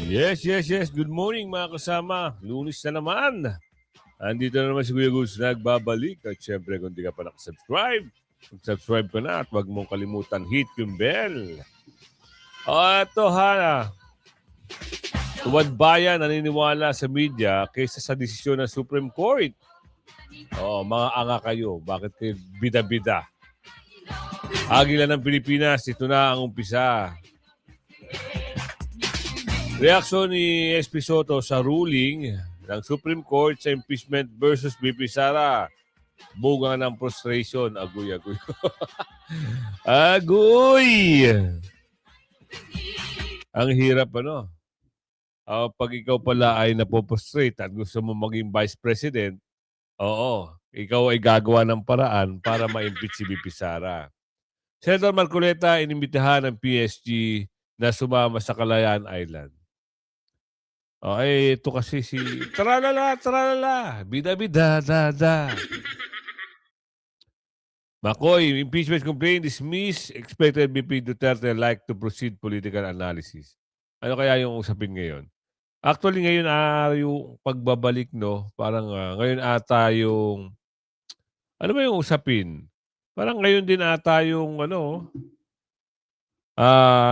Yes. Good morning mga kasama. Lunes na naman. Andito na naman si Kuya Gus nagbabalik. At syempre kung di ka pa nakasubscribe, subscribe ka na at huwag mong kalimutan hit yung bell. Ito ha, tuwad bayan naniniwala sa media kaysa sa desisyon ng Supreme Court. Mga anga kayo. Bakit kayo bida-bida? Agila ng Pilipinas, ito na ang umpisa. Reaksyon ni SP Soto sa ruling ng Supreme Court sa impeachment versus BP Sara. Bunga ng frustration. Agoy. Agoy! Ang hirap pag ikaw pala ay napoprostrate at gusto mo maging vice president, ikaw ay gagawa ng paraan para ma-impeach si BP Sara. Senator Marcoleta inimbitahan ng PSG na sumama sa Kalayaan Island. Ito kasi si tralala, bida-bida, da. Makoy, impeachment complaint dismiss, expected BP Duterte like to proceed political analysis. Ano kaya yung usapin ngayon? Actually, ngayon yung pagbabalik, parang ngayon ata yung, ano ba yung usapin? Parang ngayon din ata yung,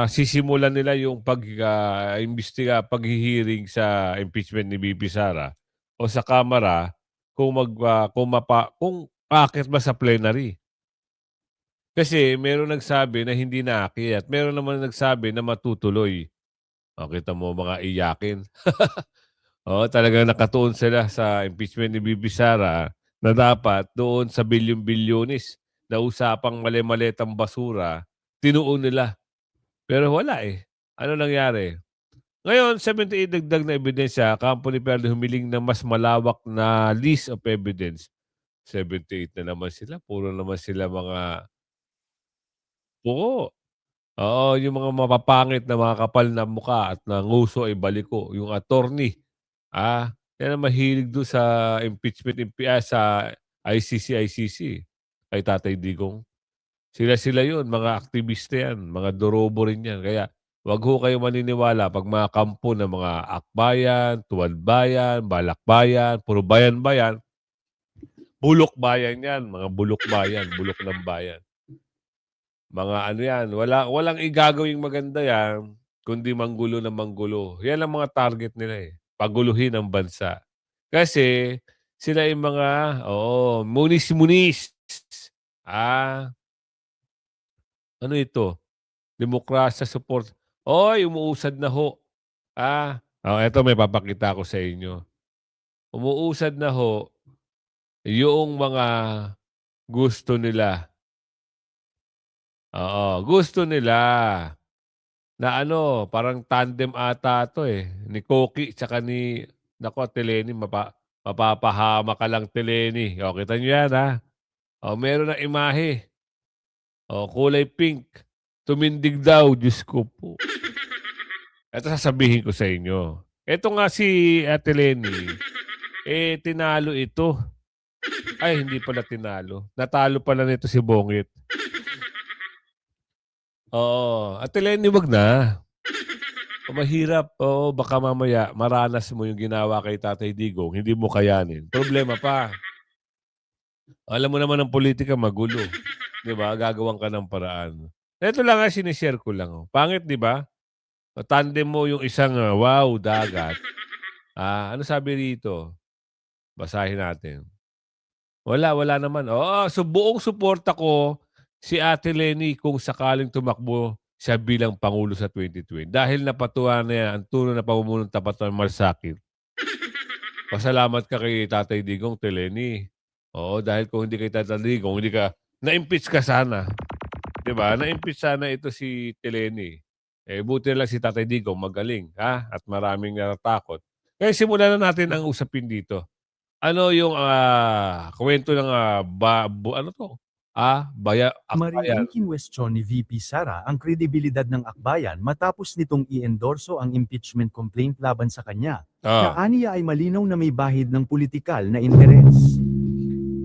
sisimulan nila yung pag-imbestiga, paghihiring sa impeachment ni BP Sara o sa Kamara kung aakit ba sa plenary. Kasi meron nagsabi na hindi naakyat, meron naman nagsabi na matutuloy. Kita mo mga iyakin. Talagang nakatuon sila sa impeachment ni BP Sara na dapat doon sa bilyon-bilyonis na usapang mali-malitang basura, tinuon nila. Pero wala Ano nangyari? Ngayon, 78 dagdag na ebidensya, kampo ni Perdo humiling ng mas malawak na list of evidence. 78 na naman sila. Puro naman sila mga yung mga mapapangit na mga kapal na muka at nanguso ay baliko. Yung attorney, yan ang mahilig doon sa impeachment, sa ICC, kay Tatay Digong. Sila yun, mga aktivista yan, mga dorobo rin yan. Kaya wag ho kayo maniniwala pag mga kampo ng mga akbayan, tuwad bayan, balak bayan, puro bayan-bayan, bulok bayan yan, mga bulok bayan, bulok ng bayan. Mga yan, walang igagawing maganda yan, kundi manggulo ng manggulo. Yan ang mga target nila paguluhin ang bansa. Kasi sila yung mga, munis-munis. Ano ito? Demokrasya support. Umuusad na ho. Ito may papakita ko sa inyo. Umuusad na ho yung mga gusto nila. Gusto nila na parang tandem ata ito ni Koki tsaka ni Teleni. Mapapahama ka lang, Teleni. Kita nyo yan meron ng imahe. Kulay pink. Tumindig daw, Diyos ko po. Ito sasabihin ko sa inyo. Ito nga si Ate Lenny, tinalo ito. Ay, hindi pala tinalo. Natalo pala nito si Bongit. Ate Lenny, wag na. Mahirap. Baka mamaya maranas mo yung ginawa kay Tatay Digong, hindi mo kayanin. Problema pa. Alam mo naman ang politika, magulo. Diba? Gagawin ka ng paraan. Ito lang sinishare ko lang. Pangit, diba? Tandem mo yung isang wow, dagat. Ano sabi rito? Basahin natin. Wala naman. Buong suporta ko si Ate Lenny kung sakaling tumakbo siya bilang Pangulo sa 2020. Dahil napatuwa niya ang tunay na pamumuno ng tapat ng malasakit. Pasalamat ka kay Tatay Digong, Lenny. Dahil kung hindi kay Tatay Digong, hindi ka, na-impeach ka sana. Diba? Na-impeach sana ito si Lenny. Buti lang si Tatay Digong magaling, at maraming natatakot. Kaya simulan na natin ang usapin dito. Ano yung kwento ng Akbayan? Mariing kinwestiyon ni VP Sara ang kredibilidad ng Akbayan matapos nitong i-endorso ang impeachment complaint laban sa kanya, na aniya ay malinaw na may bahid ng politikal na interes.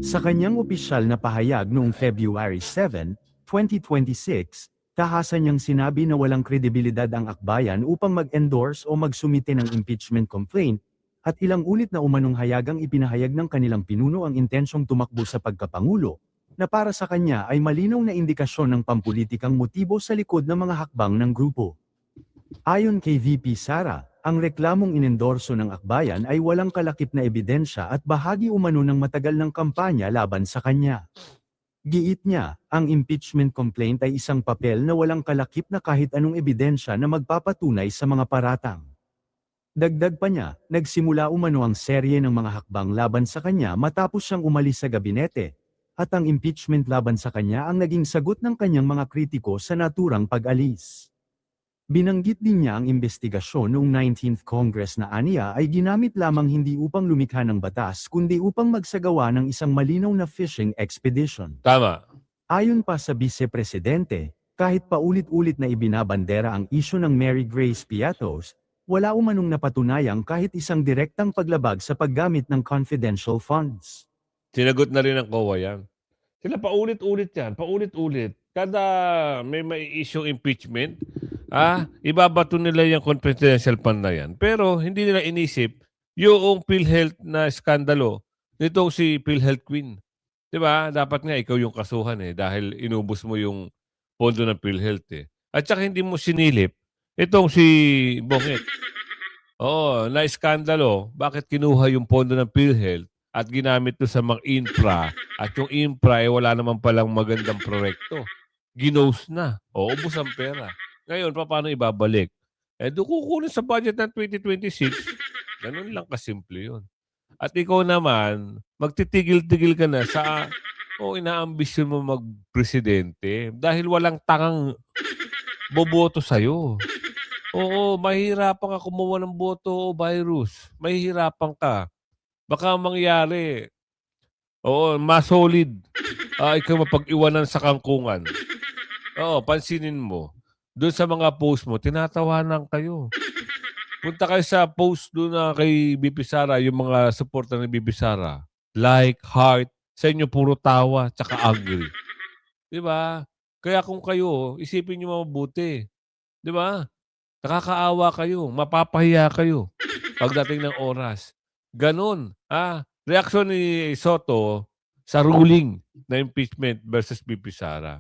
Sa kanyang opisyal na pahayag noong February 7, 2026, Tahasa niyang sinabi na walang kredibilidad ang akbayan upang mag-endorse o magsumite ng impeachment complaint, at ilang ulit na umanong hayagang ipinahayag ng kanilang pinuno ang intensyong tumakbo sa pagkapangulo, na para sa kanya ay malinaw na indikasyon ng pampulitikang motibo sa likod ng mga hakbang ng grupo. Ayon kay VP Sara, ang reklamong inendorso ng akbayan ay walang kalakip na ebidensya at bahagi umano ng matagal ng kampanya laban sa kanya. Giit niya, ang impeachment complaint ay isang papel na walang kalakip na kahit anong ebidensya na magpapatunay sa mga paratang. Dagdag pa niya, nagsimula umano ang serye ng mga hakbang laban sa kanya matapos siyang umalis sa gabinete, at ang impeachment laban sa kanya ang naging sagot ng kanyang mga kritiko sa naturang pag-alis. Binanggit din niya ang investigasyon noong 19th Congress na aniya ay ginamit lamang hindi upang lumikha ng batas kundi upang magsagawa ng isang malinaw na fishing expedition. Tama. Ayon pa sa Vice-Presidente, kahit paulit-ulit na ibinabandera ang isyu ng Mary Grace Piatos, wala umanong napatunayang kahit isang direktang paglabag sa paggamit ng confidential funds. Sinagot na rin ng COA yan. Sila paulit-ulit yan, paulit-ulit. Kada may issue impeachment, ibabato nila yung confidential fund na yan. Pero hindi nila inisip yung PhilHealth na skandalo nitong si PhilHealth Queen. 'Di ba? Dapat nga ikaw yung kasuhan dahil inubos mo yung pondo ng PhilHealth At saka hindi mo sinilip itong si Bongit. Oo, na iskandalo, bakit kinuha yung pondo ng PhilHealth at ginamit to sa mga infra at yung infra wala naman palang magandang proyekto. Ginos na. O, ubos ang pera. Ngayon, paano ibabalik? Doon kukunin sa budget ng 2026. Ganun lang kasimple yun. At ikaw naman, magtitigil-tigil ka na sa inaambisyon mo magpresidente dahil walang tangang boboto sa'yo. Oo, mahihirapan ka kumuha ng boto o virus. Mahihirapan ka. Baka mangyari, masolid. Ikaw mapag-iwanan sa kangkungan. Oo, pansinin mo. Doon sa mga post mo, tinatawanan kayo. Punta kayo sa post doon na kay BP Sara, yung mga supporter ni BP Sara. Like, heart, sa inyo puro tawa, tsaka angry. Di ba? Kaya kung kayo, isipin nyo mabuti. Di ba? Nakakaawa kayo, mapapahiya kayo pagdating ng oras. Ganon. Reaksyon ni Soto sa ruling na impeachment versus BP Sara.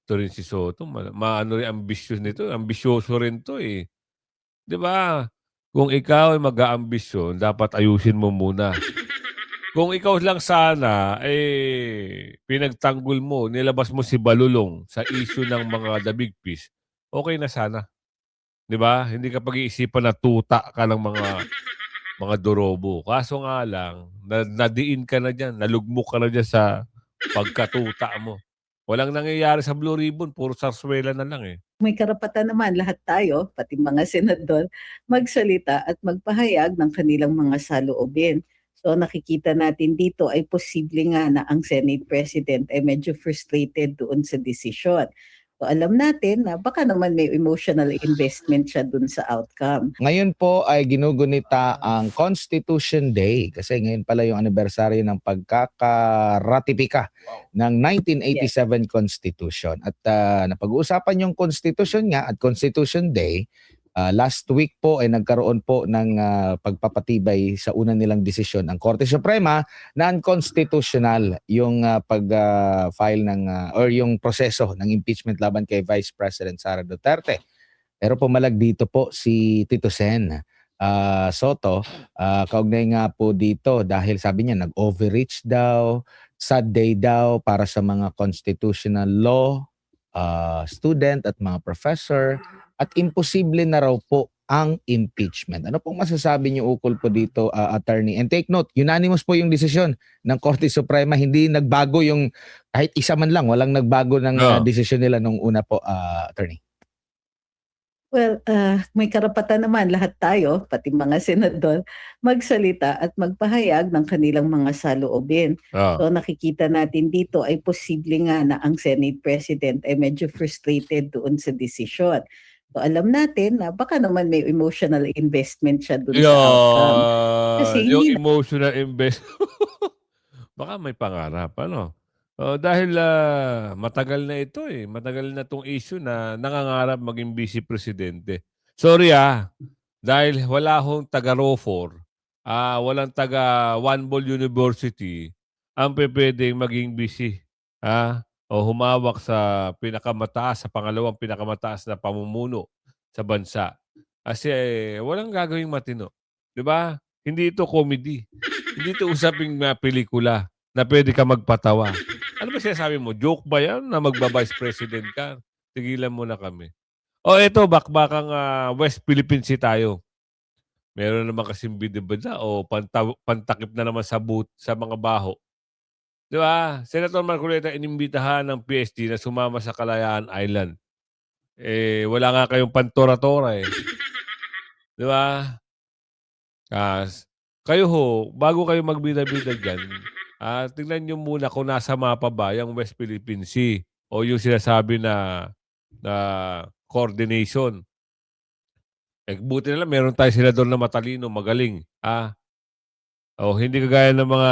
Ito rin si Soto, maano rin ambisyon nito. Ambisyoso rin to 'Di ba? Kung ikaw ay mag-aambisyon, dapat ayusin mo muna. Kung ikaw lang sana, pinagtanggol mo, nilabas mo si Balulong sa issue ng mga The Big Fish, okay na sana. 'Di ba? Hindi ka pag-iisipan na tuta ka ng mga dorobo. Kaso nga lang, nadiin ka na diyan, nalugmok ka na diyan sa pagkatuta mo. Walang nangyayari sa Blue Ribbon, puro sarsuela na lang May karapatan naman lahat tayo, pati mga senador, magsalita at magpahayag ng kanilang mga saloobin. So nakikita natin dito ay posible nga na ang Senate President ay medyo frustrated doon sa desisyon. So alam natin na baka naman may emotional investment siya doon sa outcome. Ngayon po ay ginugunita ang Constitution Day kasi ngayon pala yung anibersaryo ng pagkakaratipika ng 1987 Constitution. At napag-uusapan yung Constitution nga at Constitution Day, last week po ay nagkaroon po ng pagpapatibay sa una nilang desisyon ang Korte Suprema na unconstitutional yung pag-file or yung proseso ng impeachment laban kay Vice President Sara Duterte. Pero pumalag dito po si Tito Sen Soto, kaugnay nga po dito dahil sabi niya nag-overreach daw, sad day daw para sa mga constitutional law student at mga professor at imposible na raw po ang impeachment. Ano pong masasabi niyo ukol po dito, attorney? And take note, unanimous po yung desisyon ng Korte Suprema, hindi nagbago yung kahit isa man lang, walang nagbago ng desisyon nila nung una po, attorney. Well, may karapatan naman lahat tayo, pati mga senador, magsalita at magpahayag ng kanilang mga saloobin. So nakikita natin dito ay posible nga na ang Senate President ay medyo frustrated doon sa desisyon. So alam natin na baka naman may emotional investment siya doon sa outcome. Kasi yung emotional investment, baka may pangarap, ano? Dahil matagal na ito eh. Matagal na itong issue na nangangarap maging vice presidente. Sorry dahil wala hong taga Rofor, walang taga One Ball University ang pwedeng maging vice o humawak sa sa pangalawang pinakamataas na pamumuno sa bansa. Kasi walang gagawing matino. 'Di ba? Hindi ito comedy. Hindi ito usaping pelikula na pwede ka magpatawa. Ano ba sinasabi mo? Joke ba yan na magba-vice president ka? Tigilan mo na kami. Eto, bakbakang West Philippine Sea tayo. Meron naman kasing bida-bida o pantakip na naman sa mga baho. Di ba? Senator Marcoleta inimbitahan ng PSG na sumama sa Kalayaan Island. Wala nga kayong pantora-tora eh. Di ba? Kayo bago kayo magbida-bida dyan, tingnan nyo muna kung nasa mapa ba yung West Philippine Sea o yung sinasabi na coordination. Buti na lang meron tayo senador na matalino, magaling. Hindi kagaya ng mga...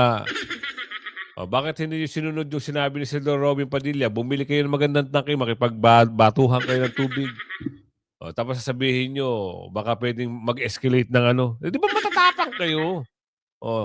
bakit hindi nyo sinunod yung sinabi ni Senador Robin Padilla? Bumili kayo ng magandang tangke, makipagbatuhan kayo ng tubig. Tapos sasabihin nyo, baka pwedeng mag-escalate ng ano. Di ba matatapang kayo?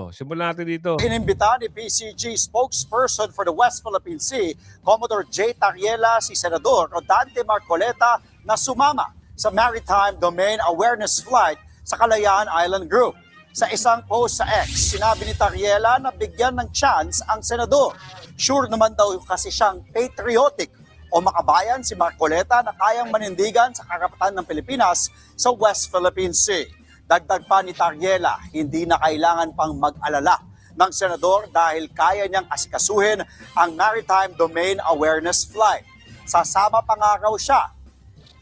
Simulan natin dito. Inimbita ni PCG spokesperson for the West Philippine Sea, Commodore J. Tariela, si Senador Rodante Marcoleta na sumama sa Maritime Domain Awareness Flight sa Kalayaan Island Group. Sa isang post sa X, sinabi ni Tariela na bigyan ng chance ang senador. Sure naman daw kasi siyang patriotic o makabayan si Marcoleta na kayang manindigan sa karapatan ng Pilipinas sa West Philippine Sea. Dagdag pa ni Tariela, hindi na kailangan pang mag-alala ng senador dahil kaya niyang asikasuhin ang Maritime Domain Awareness Flight. Sasama pa nga raw siya.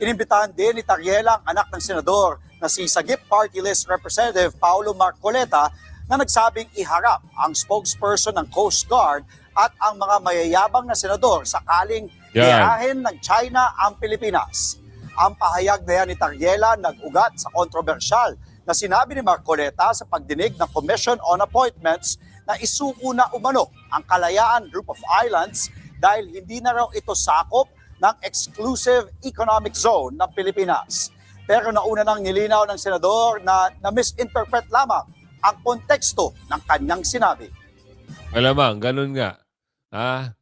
Inimbitahan din ni Tariela ang anak ng senador na si Sagip Party List Representative Paulo Marcoleta na nagsabing iharap ang spokesperson ng Coast Guard at ang mga mayayabang na senador sakaling iyahin ng China ang Pilipinas. Ang pahayag na yan ni Tariela nag-ugat sa kontrobersyal na sinabi ni Marcoleta sa pagdinig ng Commission on Appointments na isuko na umano ang Kalayaan Group of Islands dahil hindi na raw ito sakop ng exclusive economic zone ng Pilipinas. Pero nauna nang nilinaw ng senador na misinterpret lamang ang konteksto ng kanyang sinabi. Malamang, ganun nga.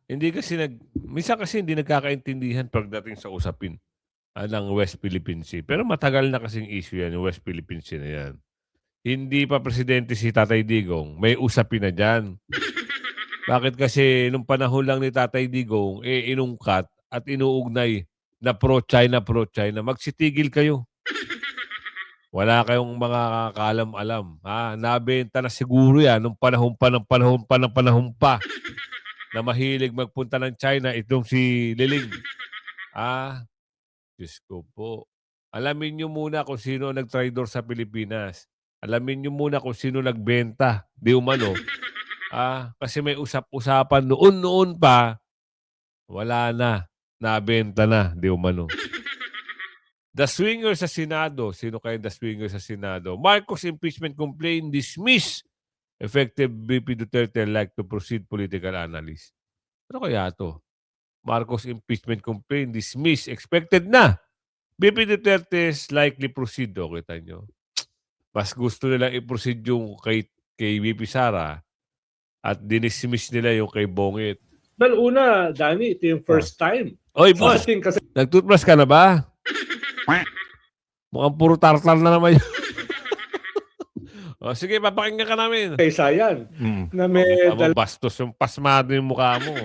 Minsan kasi hindi nagkakaintindihan pagdating sa usapin ng West Philippine Sea. Pero matagal na kasing issue yan, yung West Philippine Sea na yan. Hindi pa presidente si Tatay Digong, may usapin na dyan. Bakit kasi nung panahon lang ni Tatay Digong, inungkat at inuugnay na pro-China, magsitigil kayo. Wala kayong mga kaalam-alam. Nabenta na siguro yan nung panahon pa na mahilig magpunta ng China itong si Liling. Diyos ko po. Alamin nyo muna kung sino nag-traidor sa Pilipinas. Alamin nyo muna kung sino nagbenta. Di umano. Kasi may usap-usapan noon pa. Wala na. Nabenta na. Di umano. The swinger sa Senado. Sino kaya the swinger sa Senado? Marcos impeachment complaint dismiss. Effective VP Duterte like to proceed political analyst. Ano kaya to? Marcos impeachment complaint dismiss. Expected na. VP Duterte's likely proceed. Kita nyo. Mas gusto nilang i-proceed yung kay VP Sara at dinismiss nila yung kay Bongit. Well, una, Danny, ito yung first time. Oy, boss! Kasi Nag-toothbrush ka na ba? Mukhang puro tartar na naman yun. Sige, papakinggan ka namin. kay Sayan, na may Bastos yung pasmado yung mukha mo.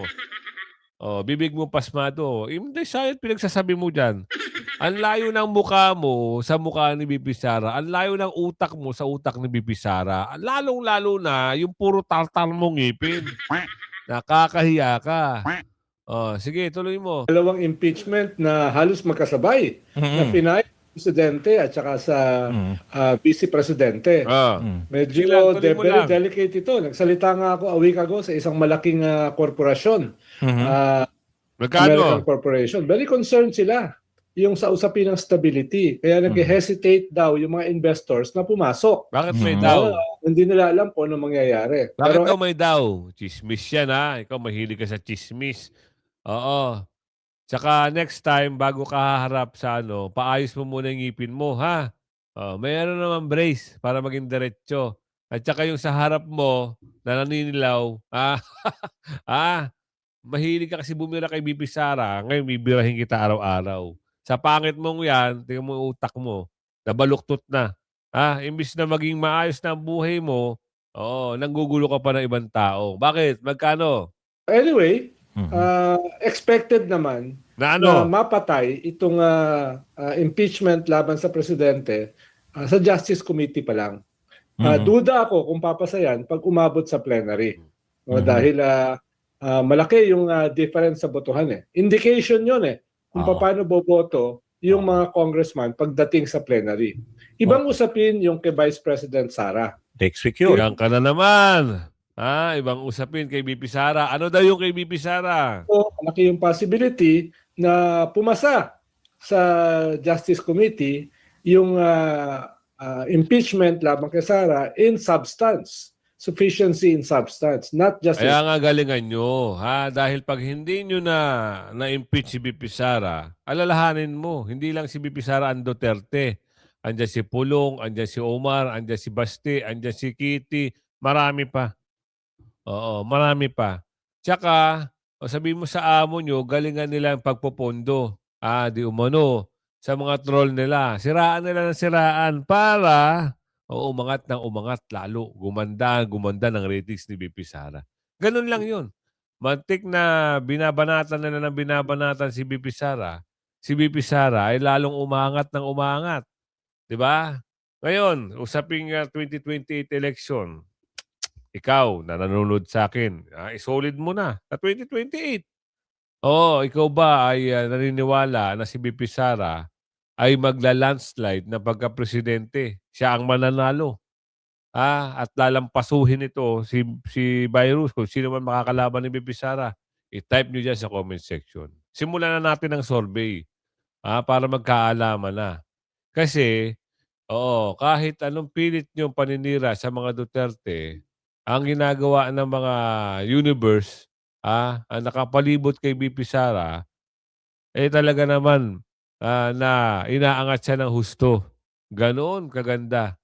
Bibig mo pasmado. Hindi, Sayan, pinagsasabi mo dyan. Ang layo ng mukha mo sa mukha ni Bibi Sara. Ang layo ng utak mo sa utak ni Bibi Sara. Lalong-lalo na yung puro tartar mong ngipin. Nakakahiya ka. Sige, tuloy mo. dalawang impeachment na halos magkasabay na pinay presidente at saka sa vice presidente. Medyo Tuloy mo very lang. delicate ito. Nagsalita nga ako a week ago sa isang malaking korporasyon. Magkano? American corporation. Very concerned sila. yung sa usapin ng stability. Kaya nag-hesitate daw yung mga investors na pumasok. Bakit may daw? Hindi nila alam kung ano mangyayari. Bakit daw may daw? Chismis yan ha. Ikaw mahilig ka sa chismis. Oo. Tsaka next time, bago ka haharap sa paayos mo muna yung ngipin mo, ha? Mayroon naman brace para maging diretso. At tsaka yung sa harap mo, na naninilaw, mahilig ka kasi bumira kay BP Sara, ngayon bibirahin kita araw-araw. Sa pangit mong yan, tingnan mo yung utak mo, nabaluktot na. Imbis na maging maayos na ang buhay mo, nanggugulo ka pa ng ibang tao. Bakit? Magkano? Anyway, expected naman Na na mapatay itong impeachment laban sa presidente sa Justice Committee pa lang. Duda ako kung papasayan pag umabot sa plenary. Dahil malaki yung difference sa botohan eh. Indication yun eh kung paano boboto yung mga congressman pagdating sa plenary. Ibang usapin yung kay Vice President Sara. Next week yun. Yan ka na naman. Ibang usapin kay BP Sara. Ano daw yung kay BP Sara? So, malaki yung possibility na pumasa sa Justice Committee yung impeachment laban kay Sara in substance. Sufficiency in substance, not just... Kaya nga galingan nyo, dahil pag hindi nyo na-impeach si BP Sara, alalahanin mo, hindi lang si BP Sara ang Duterte. Andiyan si Pulong, andiyan si Omar, andiyan si Basti, andiyan si Kitty, marami pa. Oo, marami pa. Tsaka, sabihin mo sa amo nyo, galingan nila ang pagpopondo. Di umano, sa mga troll nila. Siraan nila ng siraan para... umangat ng umangat lalo. Gumanda ng ratings ni BP Sara. Ganun lang yun. Mantik na binabanatan na ng binabanatan si BP Sara. Si BP Sara ay lalong umangat ng umangat. Diba? Ngayon, usaping 2028 election, ikaw na nanonood sa akin, isolid mo na 2028. Ikaw ba ay naniniwala na si BP Sara ay magla-landslide na pagka-presidente? Siya ang mananalo. At lalampasuhin ito si Virus, kung sino man makakalaban ni BP Sara. I-type nyo dyan sa comment section. Simulan na natin ang survey para magkaalaman na. Kasi, kahit anong pilit nyo paninira sa mga Duterte, ang ginagawa ng mga universe, ang nakapalibot kay BP Sara, talaga naman na inaangat siya ng husto. Ganoon kaganda.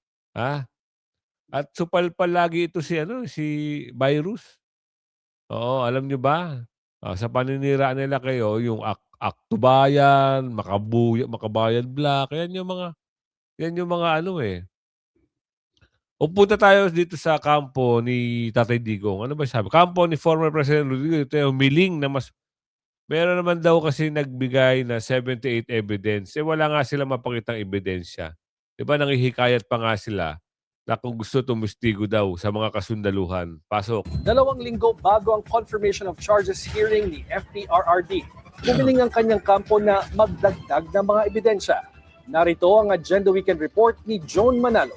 At supal lagi ito si Virus. Alam nyo ba? Sa paninira nila kayo, yung Aktubayan, Makabayan Black, yan yung mga Punta tayo dito sa kampo ni Tatay Digong. Ano ba sabi? Kampo ni former President Rodrigo Duterte, humiling na mas... Meron naman daw kasi nagbigay na 78 evidence. Wala nga sila mapakitang ebidensya. Diba nangihikayat pa nga sila na kung gusto tumustigo daw sa mga kasundaluhan. Pasok. 2 linggo bago ang confirmation of charges hearing ni FPRRD. Humiling ang kanyang kampo na magdagdag ng mga ebidensya. Narito ang Agenda Weekend Report ni Joan Manalo.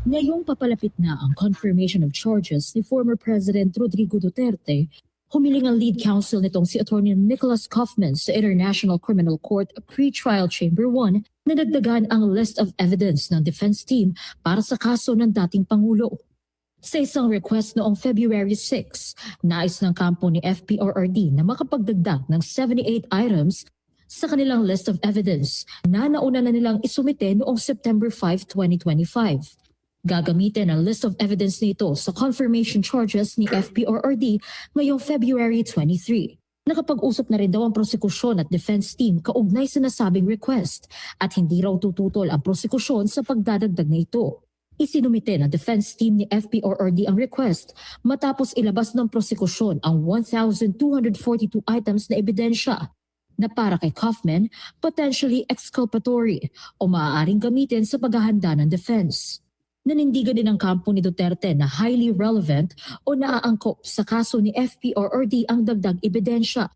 Ngayong papalapit na ang confirmation of charges ni former President Rodrigo Duterte, humiling ang lead counsel nitong si Attorney Nicholas Kaufman sa International Criminal Court Pre-Trial Chamber 1 na dagdagan ang list of evidence ng defense team para sa kaso ng dating Pangulo. Sa isang request noong February 6, nais ng kampo ni FPRRD na makapagdagdag ng 78 items sa kanilang list of evidence na nauna na nilang isumite noong September 5, 2025. Gagamitin ang list of evidence nito sa confirmation charges ni FPRRD ngayong February 23. Nakapag-usap na rin daw ang prosekusyon at defense team kaugnay sa nasabing request at hindi raw tututol ang prosekusyon sa pagdadagdag na ito. Isinumite ng defense team ni FPRRD ang request matapos ilabas ng prosekusyon ang 1,242 items na ebidensya na para kay Kaufman potentially exculpatory o maaaring gamitin sa paghahanda ng defense. Nanindigan din ang kampo ni Duterte na highly relevant o naaangkop sa kaso ni FPRRD ang dagdag ebidensya.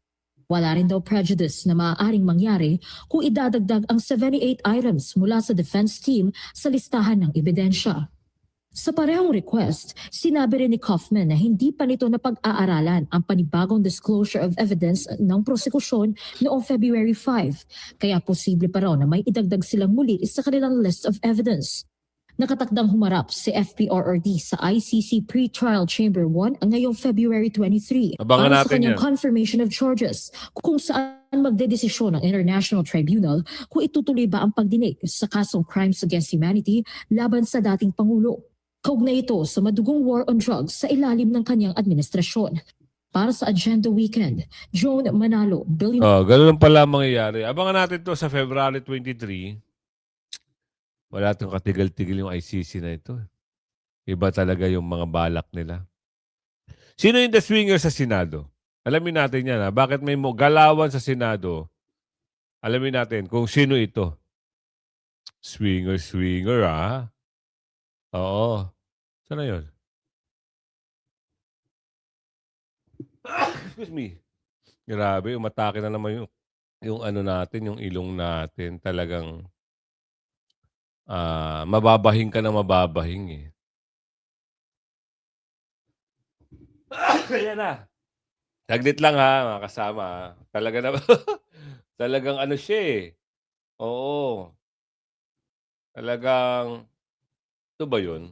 Wala rin daw prejudice na maaaring mangyari kung idadagdag ang 78 items mula sa defense team sa listahan ng ebidensya. Sa parehong request, sinabi rin ni Kaufman na hindi pa nito napag-aaralan ang panibagong disclosure of evidence ng prosekusyon noong February 5, kaya posible pa raw na may idagdag silang muli sa kanilang list of evidence. Nakatakdang humarap si FPRRD sa ICC Pre-Trial Chamber 1 ngayong February 23 Abangan para sa natin kanyang yan. confirmation of charges kung saan magdedesisyon ng International Tribunal kung itutuloy ba ang pagdinig sa kasong crimes against humanity laban sa dating Pangulo. Kaugnay ito sa madugong war on drugs sa ilalim ng kanyang administrasyon. Para sa Agenda Weekend, Joan Manalo, Ganun pala ang mangyayari. Abangan natin to sa February 23. Wala itong katigal-tigil yung ICC na ito. Iba talaga yung mga balak nila. Sino yung the swinger sa Senado? Alamin natin yan. Bakit may galawan sa Senado? Alamin natin kung sino ito. Swinger, Oo. Saan na yun? Excuse me. Grabe, umatake na naman yung ano natin, yung ilong natin. Talagang mababahing ka na mababahing eh. Ayan na. Saglit lang ha, mga kasama. Talaga na talagang ano siya eh. Oo. Talagang ito ba yun?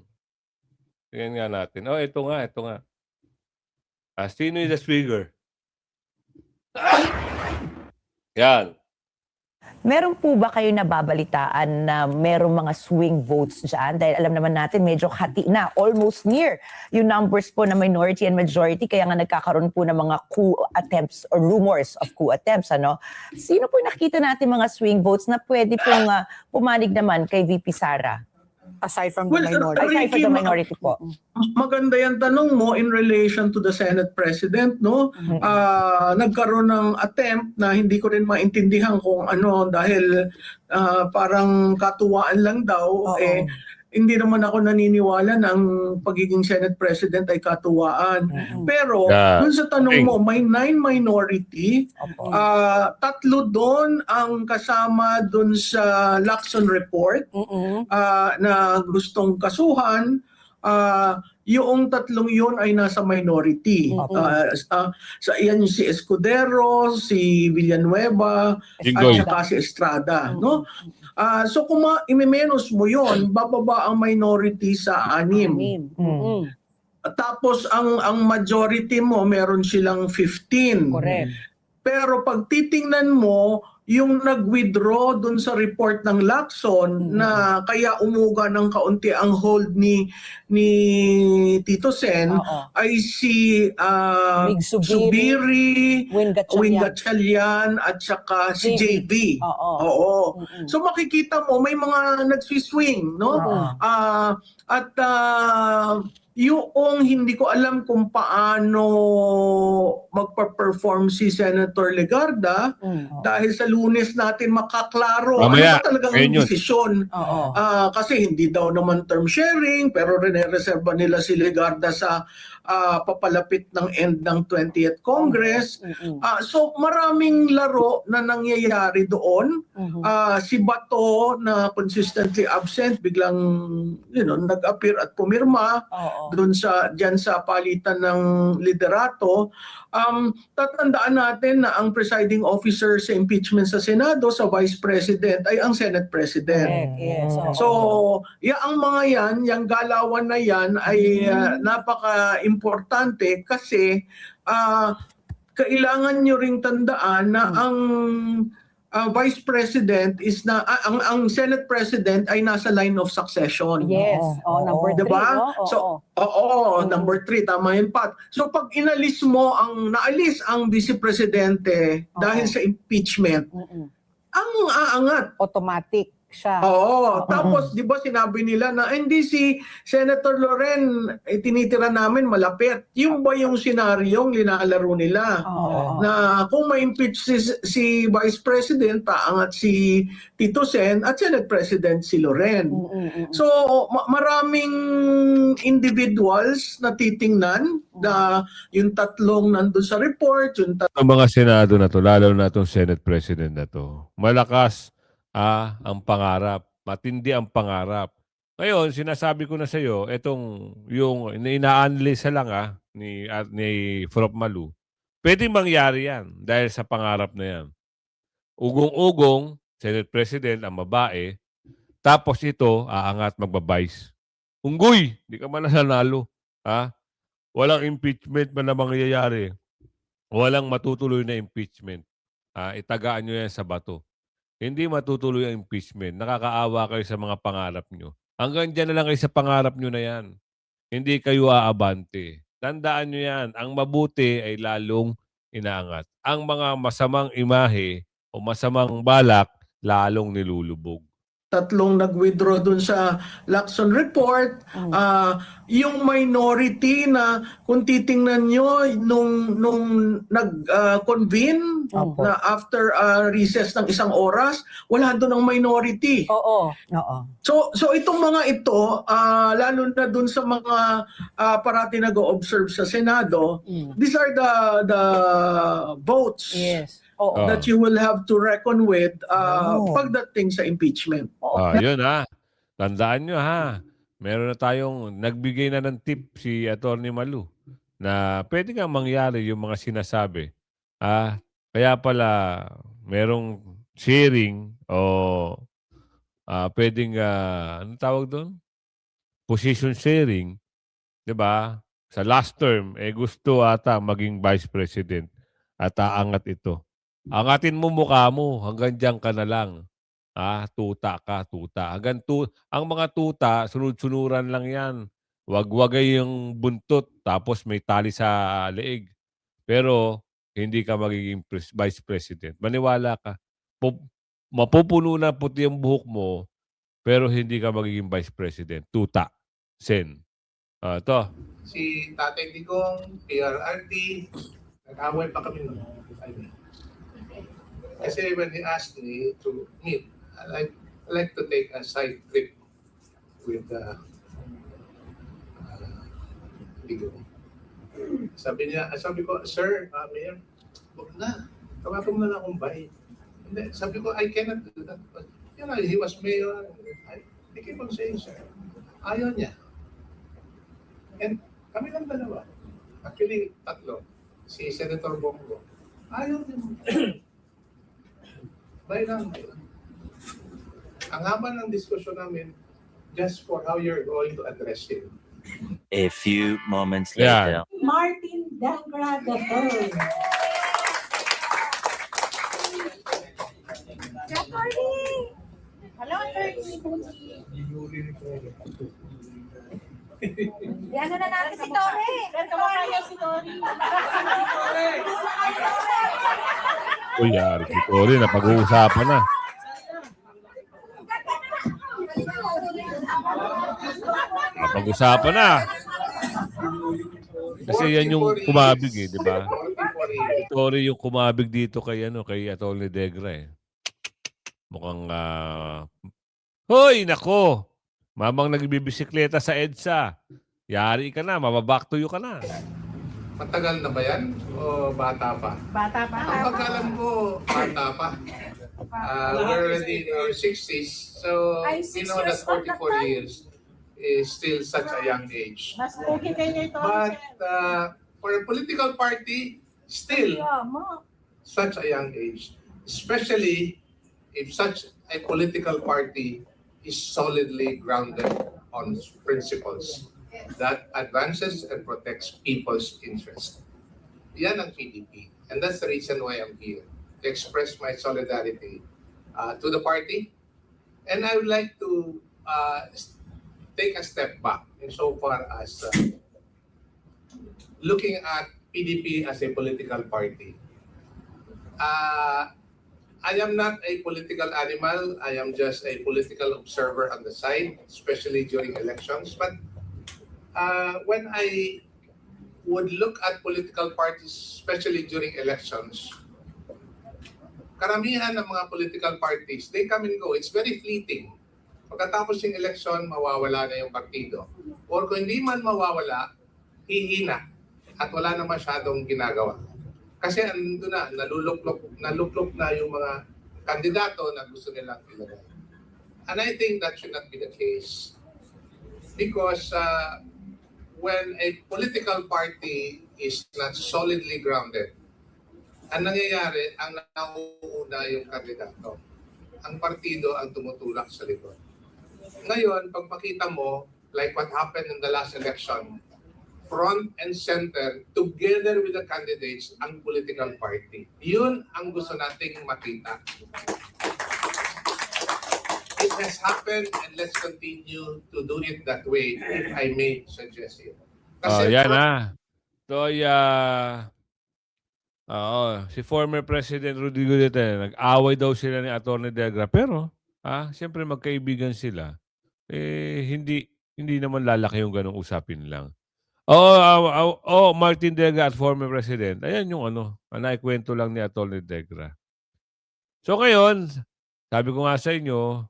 Tingnan nga natin. Ito nga. Sino yung the swinger? Yan. Meron po ba kayo nababalitaan na merong mga swing votes dyan? Dahil alam naman natin medyo hati na, almost near yung numbers po na minority and majority. Kaya nga nagkakaroon po ng mga coup attempts or rumors of coup attempts. Ano? Sino po yung nakikita natin mga swing votes na pwede pong pumanig naman kay VP Sara? Aside from the minority. Aside from the minority po. Maganda yung tanong mo in relation to the Senate President, no? Nagkaroon ng attempt na hindi ko rin maintindihan kung ano dahil parang katuwaan lang daw. Hindi naman ako naniniwala na ang pagiging Senate President ay katuwaan. Pero dun sa tanong mo, may 9 minority, 3 doon ang kasama dun sa Lacson Report na gustong kasuhan. Yung 3 yun ay nasa minority. Yan si Escudero, si Villanueva, at saka si Estrada. No? So kung i-menos mo yon, bababa ang minority sa 6. Tapos ang majority mo, meron silang 15. Correct. Pero pag titingnan mo, yung nag-withdraw dun sa report ng Lacson na kaya umuga ng kaunti ang hold ni Tito Sen ay si Subiri, Win Gatchalian at saka si JB. So makikita mo may mga nagsiswing, no? Yung hindi ko alam kung paano magpa-perform si Senator Legarda dahil sa Lunes natin makaklaro ano ba talagang desisyon. Kasi hindi daw naman term sharing pero rene-reserva nila si Legarda sa papalapit ng end ng 20th Congress. So maraming laro na nangyayari doon. Si Bato na consistently absent biglang nag-appear at pumirma doon diyan sa palitan ng liderato. Tatandaan natin na ang presiding officer sa impeachment sa Senado, sa Vice President, ay ang Senate President. So, ang mga yung galawan na yan ay napaka-importante kasi kailangan nyo ring tandaan na ang Vice President is ang Senate President ay nasa line of succession. Number 3. Diba? So, number 3, tama yun, Pat. So pag naalis ang Vice Presidente dahil sa impeachment, ang aangat. Automatic siya. Tapos 'di ba sinabi nila na hindi si Senator Loren tinitira namin malapit. Yung ba yung senaryong linalaro nila? Na kung ma-impeach si Vice President, paangat si Tito Sen at Senate President si Loren. So maraming individuals na titingnan na yung 3 nandun sa report, yung ang mga Senado na to, lalo na itong Senate President na to, malakas ang pangarap, matindi ang pangarap. Ngayon, sinasabi ko na sa iyo, itong yung ina-analyze lang ni Prof. Malu. Pwedeng mangyari 'yan dahil sa pangarap na 'yan. Ugong-ugong, Senate President ang babae, tapos ito aangat magba-vice. Unggoy, di ka man nanalo, ha? Walang impeachment man na mangyayari. Walang matutuloy na impeachment. Itagaan nyo yan sa bato. Hindi matutuloy ang impeachment. Nakakaawa kayo sa mga pangarap nyo. Hanggang dyan na lang kayo sa pangarap nyo na yan. Hindi kayo aabante. Tandaan nyo yan. Ang mabuti ay lalong inaangat. Ang mga masamang imahe o masamang balak, lalong nilulubog. Tatlong nag-withdraw dun sa Lacson report. Yung minority na kung titingnan nyo nung nag-convene Opo. na after recess ng 1 oras, wala doon ang minority. Oo. So itong mga ito, lalo na dun sa mga parati nag-observe sa Senado, these are the votes Yes. Oo. that you will have to reckon with pagdating sa impeachment. Yun Tandaan nyo Meron na tayong nagbigay na ng tip si Atty. Malu na pwede nga mangyari yung mga sinasabi. Kaya pala merong sharing o pwedeng anong tawag doon? Position sharing, 'di ba? Sa last term gusto ata maging vice president at aangat ito. Angatin mo mukha mo, hanggang diyan ka na lang. Tuta ka, tuta. Ang mga tuta, sunod-sunuran lang yan. Wag-wagay yung buntot, tapos may tali sa leeg. Pero, hindi ka magiging vice president. Maniwala ka. Mapupuno na puti ang buhok mo, pero hindi ka magiging vice president. Tuta. Sen. Ito. Si Tatay Digong, PRRD, nag-away pa kami noon. Kasi when he asked me to meet, I like to take a side trip with Digong. Sabi ko, Sir, Mayor, huwag na. Tawagan mo na lang akong bay. Hindi, sabi ko, I cannot do that. But, he was mayor. I keep on saying, sir, ayaw niya. And kami lang dalawa. Actually, tatlo. Si Senator Bongo. Ayaw din. Bay lang. Ang haba ng diskusyon namin just for how you're going to address him. A few moments Yeah. later. Martin Dangra III. Hello, Yan na natin si Tori. Si Tori. Si Cory, napag-uusapan na. Napag-usapan na. Kasi yan yung kumabig di ba? Cory yung kumabig dito kay Atty. Degra Mukhang hoy, nako. Mamang nagbibisikleta sa EDSA. Yari ka na, mababack to you ka na. Matagal na ba yan? O bata pa? Bata pa. Ang pagkalam ko, bata pa. We're already in our 60s. So, you know that 44 years is still such a young age. Mas okay kayo ito. But for a political party, still such a young age. Especially if such a political party is solidly grounded on principles that advances and protects people's interest. Yan ang PDP. And that's the reason why I'm here, to express my solidarity to the party. And I would like to take a step back insofar as looking at PDP as a political party. I am not a political animal. I am just a political observer on the side, especially during elections. But when I would look at political parties, especially during elections, karamihan ng mga political parties, they come and go. It's very fleeting. Pagkatapos ng election, mawawala na yung partido. Or kung hindi man mawawala, hihina at wala na masyadong ginagawa. Kasi ando na, naluklok na yung mga kandidato na gusto nilang ilagay. And I think that should not be the case. Because when a political party is not solidly grounded, ang nangyayari, ang nauuna yung kandidato. Ang partido ang tumutulak sa likod. Ngayon, pag makita mo, like what happened in the last election, front and center, together with the candidates, ang political party. Yun ang gusto nating makita. It has happened and let's continue to do it that way, if I may suggest you. Yan na. So, si former President Rodrigo Duterte, nag-away daw sila ni Atty. Degra. Pero, siyempre magkaibigan sila. Hindi naman lalaki yung ganong usapin lang. Martin Degra at former President. Ayan yung naikwento lang ni Atty. Degra. So ngayon, sabi ko nga sa inyo,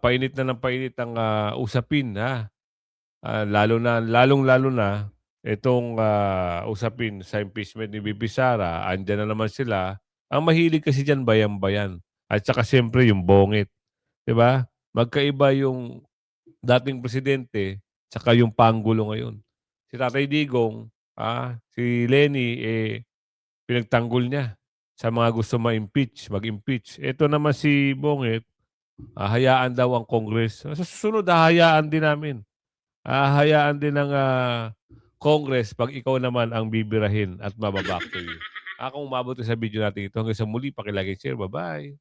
painit na ng painit ang usapin. Lalong-lalo na itong usapin sa impeachment ni VP Sara. Andyan na naman sila. Ang mahilig kasi dyan, bayan-bayan. At saka siyempre yung bongit. Diba? Magkaiba yung dating presidente saka yung panggulo ngayon. Si Tatay Digong, si Lenny, pinagtanggol niya sa mga gusto mag-impeach. Ito naman si Bongit, hayaan daw ang Congress. Sa susunod, hayaan din namin. Hayaan din ng Congress pag ikaw naman ang bibirahin at mababack to you. Kung umabot sa video natin ito, hanggang sa muli, pakilagay share. Bye-bye.